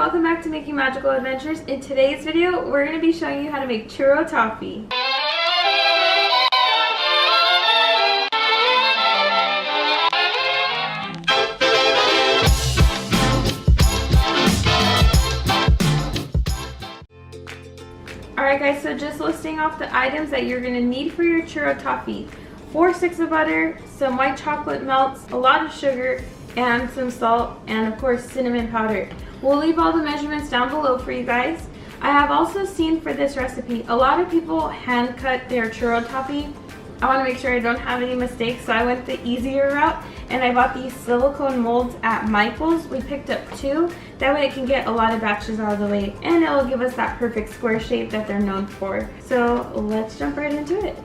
welcome back to Making Magical Adventures. In today's video, we're going to be showing you how to make churro toffee. Alright guys, so just listing off the items that you're going to need for your churro toffee. 4 sticks of butter, some white chocolate melts, a lot of sugar, and some salt, and of course cinnamon powder. We'll leave all the measurements down below for you guys. I have also seen for this recipe, a lot of people hand cut their churro toffee. I want to make sure I don't have any mistakes, so I went the easier route and I bought these silicone molds at Michael's. We picked up 2, that way it can get a lot of batches out of the way and it'll give us that perfect square shape that they're known for. So let's jump right into it.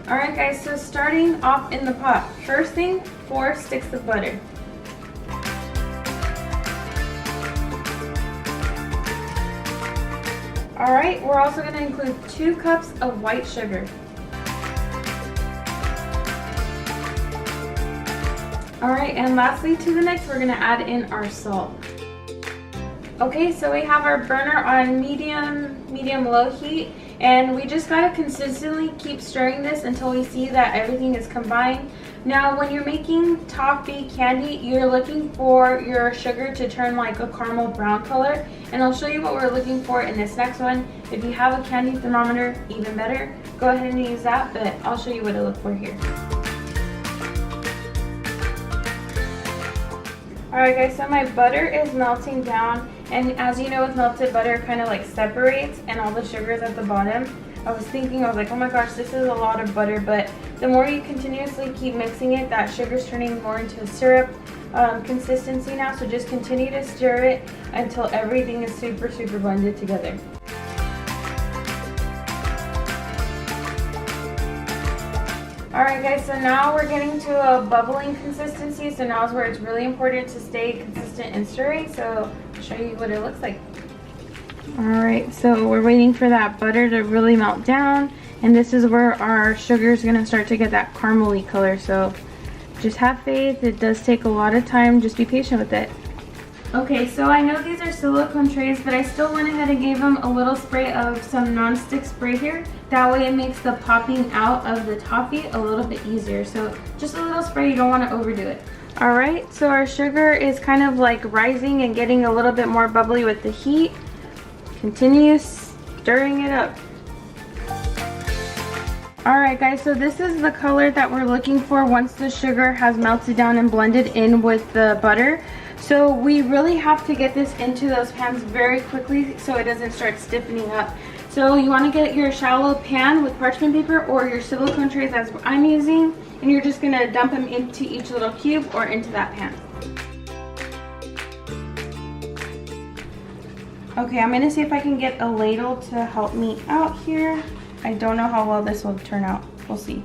Alright guys, so starting off in the pot, first thing, 4 sticks of butter. Alright, we're also going to include 2 cups of white sugar. Alright, and lastly to the mix, we're going to add in our salt. Okay, so we have our burner on medium-low heat, and we just gotta consistently keep stirring this until we see that everything is combined. Now, when you're making toffee candy, you're looking for your sugar to turn like a caramel brown color, and I'll show you what we're looking for in this next one. If you have a candy thermometer, even better, go ahead and use that, but I'll show you what to look for here. Alright guys, so my butter is melting down, and as you know with melted butter, it kind of like separates and all the sugar is at the bottom. I was like, oh my gosh, this is a lot of butter, but the more you continuously keep mixing it, that sugar's turning more into a syrup consistency now, so just continue to stir it until everything is super blended together. Alright guys, so now we're getting to a bubbling consistency, so now is where it's really important to stay consistent and stirring, so I'll show you what it looks like. Alright, so we're waiting for that butter to really melt down, and this is where our sugar is going to start to get that caramely color, so just have faith. It does take a lot of time, just be patient with it. Okay, so I know these are silicone trays, but I still went ahead and gave them a little spray of some non-stick spray here. That way it makes the popping out of the toffee a little bit easier. So just a little spray, you don't want to overdo it. Alright, so our sugar is kind of like rising and getting a little bit more bubbly with the heat. Continue stirring it up. Alright guys, so this is the color that we're looking for once the sugar has melted down and blended in with the butter. So we really have to get this into those pans very quickly so it doesn't start stiffening up. So you want to get your shallow pan with parchment paper or your silicone trays as I'm using, and you're just going to dump them into each little cube or into that pan. Okay, I'm going to see if I can get a ladle to help me out here. I don't know how well this will turn out. We'll see.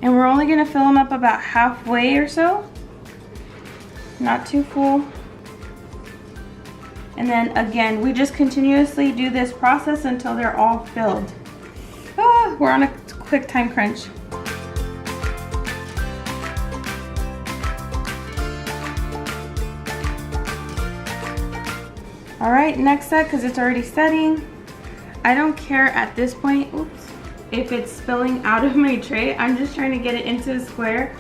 And we're only going to fill them up about halfway or so. Not too full. And then again, we just continuously do this process until they're all filled. We're on a quick time crunch. Alright, next set, because it's already setting. I don't care at this point, if it's spilling out of my tray. I'm just trying to get it into the square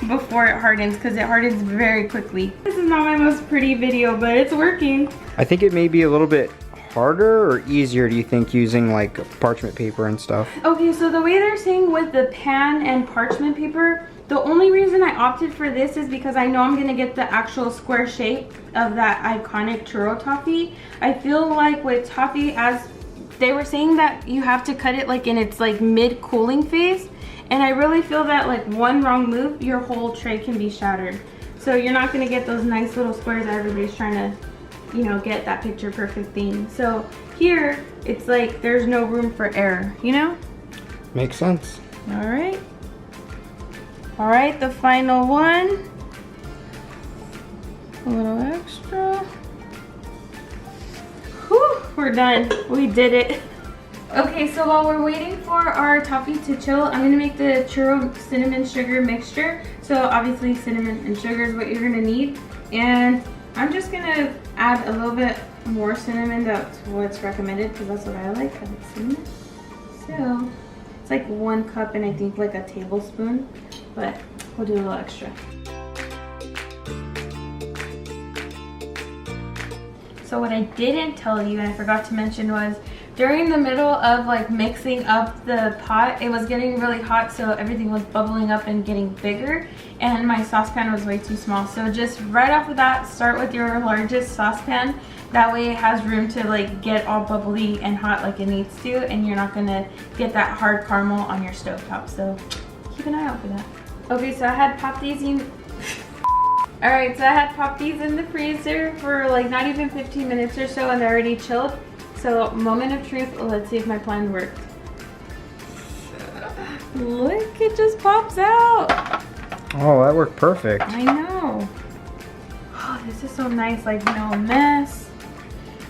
before it hardens, because it hardens very quickly. This is not my most pretty video, but it's working. I think it may be a little bit harder or easier, do you think, using like parchment paper and stuff? Okay, so the way they're saying with the pan and parchment paper, the only reason I opted for this is because I know I'm going to get the actual square shape of that iconic churro toffee. I feel like with toffee, as they were saying that you have to cut it like in its like mid cooling phase, and I really feel that like one wrong move, your whole tray can be shattered. So you're not going to get those nice little squares that everybody's trying to, you know, get that picture perfect thing. So here, it's like there's no room for error, you know? Makes sense. Alright. Alright, the final one. A little extra. Whew, we're done. We did it. Okay, so while we're waiting for our toffee to chill, I'm going to make the churro cinnamon sugar mixture. So obviously cinnamon and sugar is what you're going to need. And I'm just gonna add a little bit more cinnamon. That's what's recommended because that's what I like. I like cinnamon. So it's like 1 cup and I think like a tablespoon, but we'll do a little extra. So what I didn't tell you and I forgot to mention was during the middle of like mixing up the pot, it was getting really hot, so everything was bubbling up and getting bigger, and my saucepan was way too small. So just right off the bat, start with your largest saucepan. That way it has room to like get all bubbly and hot like it needs to, and you're not gonna get that hard caramel on your stovetop. So keep an eye out for that. Okay, so I had popped these in. Alright, so I had popped these in the freezer for like not even 15 minutes or so, and they're already chilled. So, moment of truth, let's see if my plan worked. Look, it just pops out. Oh, that worked perfect. I know. Oh, this is so nice, like no mess.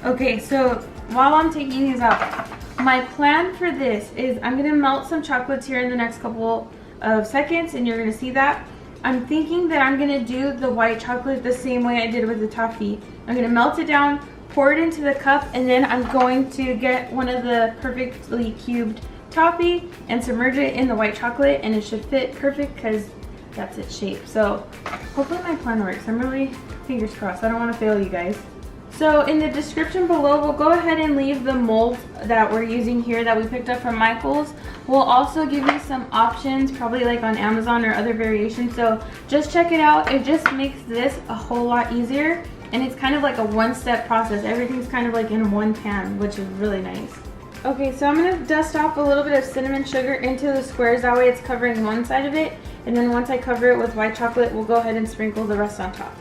Okay, so while I'm taking these out, my plan for this is I'm gonna melt some chocolates here in the next couple of seconds, and you're gonna see that. I'm thinking that I'm gonna do the white chocolate the same way I did with the toffee. I'm gonna melt it down, pour it into the cup, and then I'm going to get one of the perfectly cubed toffee and submerge it in the white chocolate, and it should fit perfect because that's its shape. So hopefully my plan works. I'm really fingers crossed. I don't want to fail you guys. So in the description below, we'll go ahead and leave the molds that we're using here that we picked up from Michael's. We'll also give you some options, probably like on Amazon or other variations. So just check it out. It just makes this a whole lot easier. And it's kind of like a one-step process. Everything's kind of like in one pan, which is really nice. Okay, so I'm gonna dust off a little bit of cinnamon sugar into the squares. That way it's covering one side of it. And then once I cover it with white chocolate, we'll go ahead and sprinkle the rest on top.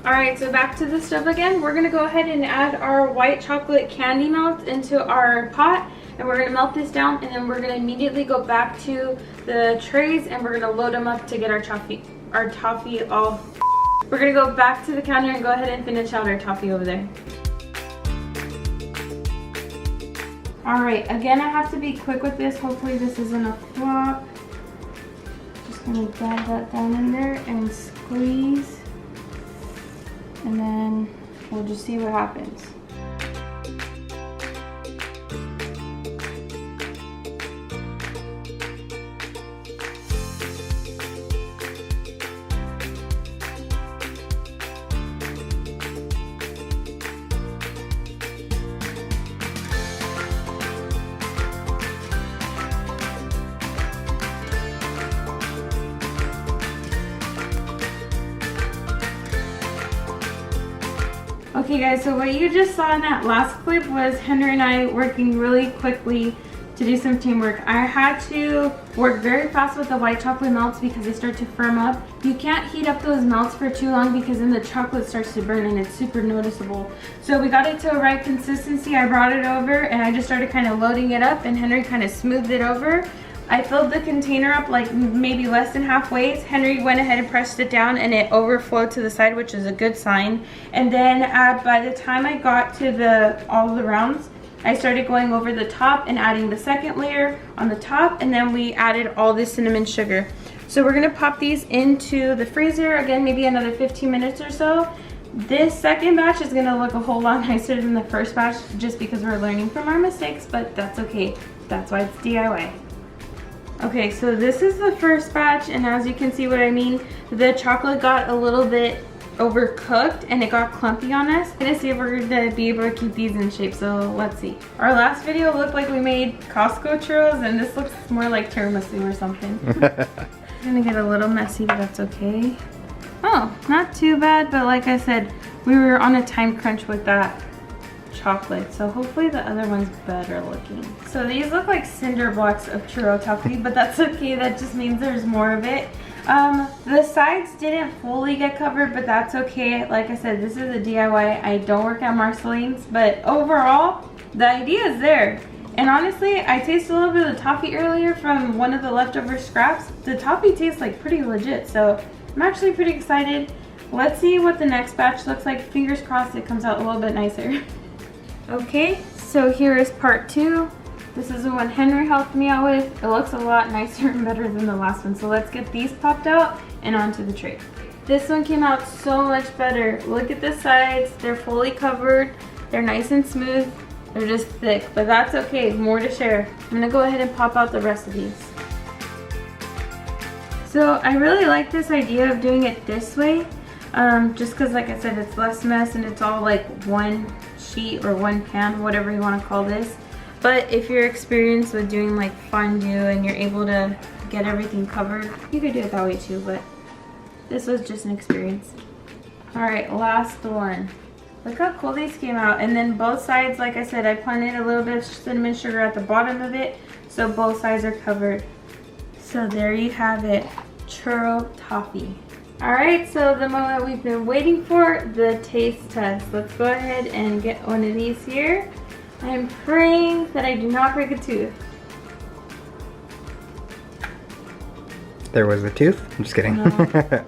Alright, so back to the stove again. We're gonna go ahead and add our white chocolate candy melt into our pot. And we're gonna melt this down, and then we're gonna immediately go back to the trays and we're gonna load them up to get our toffee all. We're gonna go back to the counter and go ahead and finish out our toffee over there. Alright, again, I have to be quick with this. Hopefully this isn't a flop. Just gonna dive that down in there and squeeze. And then we'll just see what happens. Okay guys, so what you just saw in that last clip was Henry and I working really quickly to do some teamwork. I had to work very fast with the white chocolate melts because they start to firm up. You can't heat up those melts for too long because then the chocolate starts to burn and it's super noticeable. So we got it to a right consistency. I brought it over and I just started kind of loading it up, and Henry kind of smoothed it over. I filled the container up like maybe less than halfway. Henry went ahead and pressed it down and it overflowed to the side, which is a good sign. And then by the time I got to all the rounds, I started going over the top and adding the second layer on the top, and then we added all the cinnamon sugar. So we're gonna pop these into the freezer, again, maybe another 15 minutes or so. This second batch is gonna look a whole lot nicer than the first batch just because we're learning from our mistakes, but that's okay. That's why it's DIY. Okay, so this is the first batch, and as you can see what I mean, the chocolate got a little bit overcooked and it got clumpy on us. I'm gonna see if we're gonna be able to keep these in shape, so let's see. Our last video looked like we made Costco churros, and this looks more like tiramisu or something. It's gonna get a little messy, but that's okay. Oh, not too bad, but like I said, we were on a time crunch with that chocolate, so hopefully the other one's better looking. So these look like cinder blocks of churro toffee, but that's okay. That just means there's more of it. The sides didn't fully get covered, but that's okay. Like I said, this is a DIY. I don't work at Marceline's, but overall, the idea is there. And honestly, I tasted a little bit of the toffee earlier from one of the leftover scraps. The toffee tastes like pretty legit, so I'm actually pretty excited. Let's see what the next batch looks like. Fingers crossed it comes out a little bit nicer. Okay, so here is part 2. This is the one Henry helped me out with. It looks a lot nicer and better than the last one. So let's get these popped out and onto the tray. This one came out so much better. Look at the sides. They're fully covered. They're nice and smooth. They're just thick, but that's okay. More to share. I'm gonna go ahead and pop out the rest of these. So I really like this idea of doing it this way. Just because, like I said, it's less mess and it's all like one sheet or one pan, whatever you want to call this. But if you're experienced with doing like fondue and you're able to get everything covered, you could do it that way too, but this was just an experience. Alright, last one. Look how cool these came out. And then both sides, like I said, I planted a little bit of cinnamon sugar at the bottom of it, so both sides are covered. So there you have it, churro toffee. Alright, so the moment we've been waiting for, the taste test. Let's go ahead and get one of these here. I'm praying that I do not break a tooth. There was a tooth? I'm just kidding. No.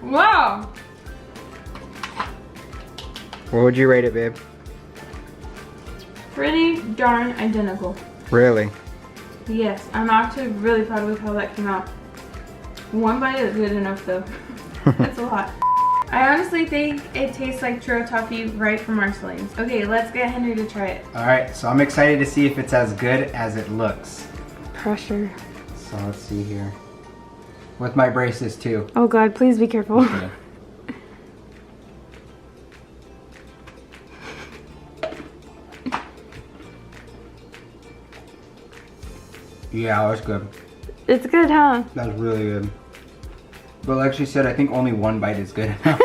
Wow! What would you rate it, babe? Pretty darn identical. Really? Yes, I'm actually really proud with how that came out. One bite is good enough though. That's a lot. I honestly think it tastes like churro toffee right from Marceline's. Okay, let's get Henry to try it. Alright, so I'm excited to see if it's as good as it looks. Pressure. So let's see here. With my braces too. Oh God, please be careful. Okay. Yeah, that's good. It's good, huh? That's really good. But like she said, I think only one bite is good enough.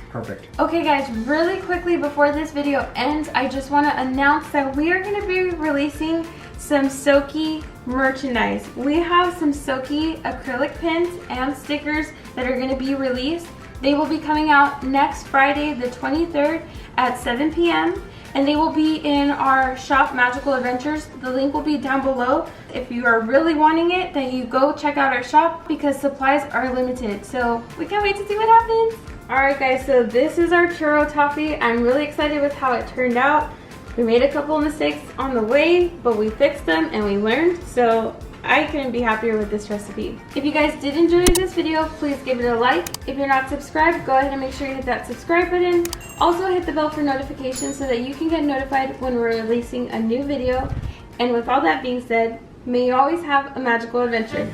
Perfect. Okay guys, really quickly before this video ends, I just want to announce that we are going to be releasing some Soaky merchandise. We have some Soaky acrylic pins and stickers that are going to be released. They will be coming out next Friday, the 23rd at 7 p.m. and they will be in our shop, Magical Adventures. The link will be down below. If you are really wanting it, then you go check out our shop because supplies are limited. So we can't wait to see what happens. Alright guys, so this is our churro toffee. I'm really excited with how it turned out. We made a couple of mistakes on the way, but we fixed them and we learned. So I couldn't be happier with this recipe. If you guys did enjoy this video, please give it a like. If you're not subscribed, go ahead and make sure you hit that subscribe button. Also hit the bell for notifications so that you can get notified when we're releasing a new video. And with all that being said, may you always have a magical adventure.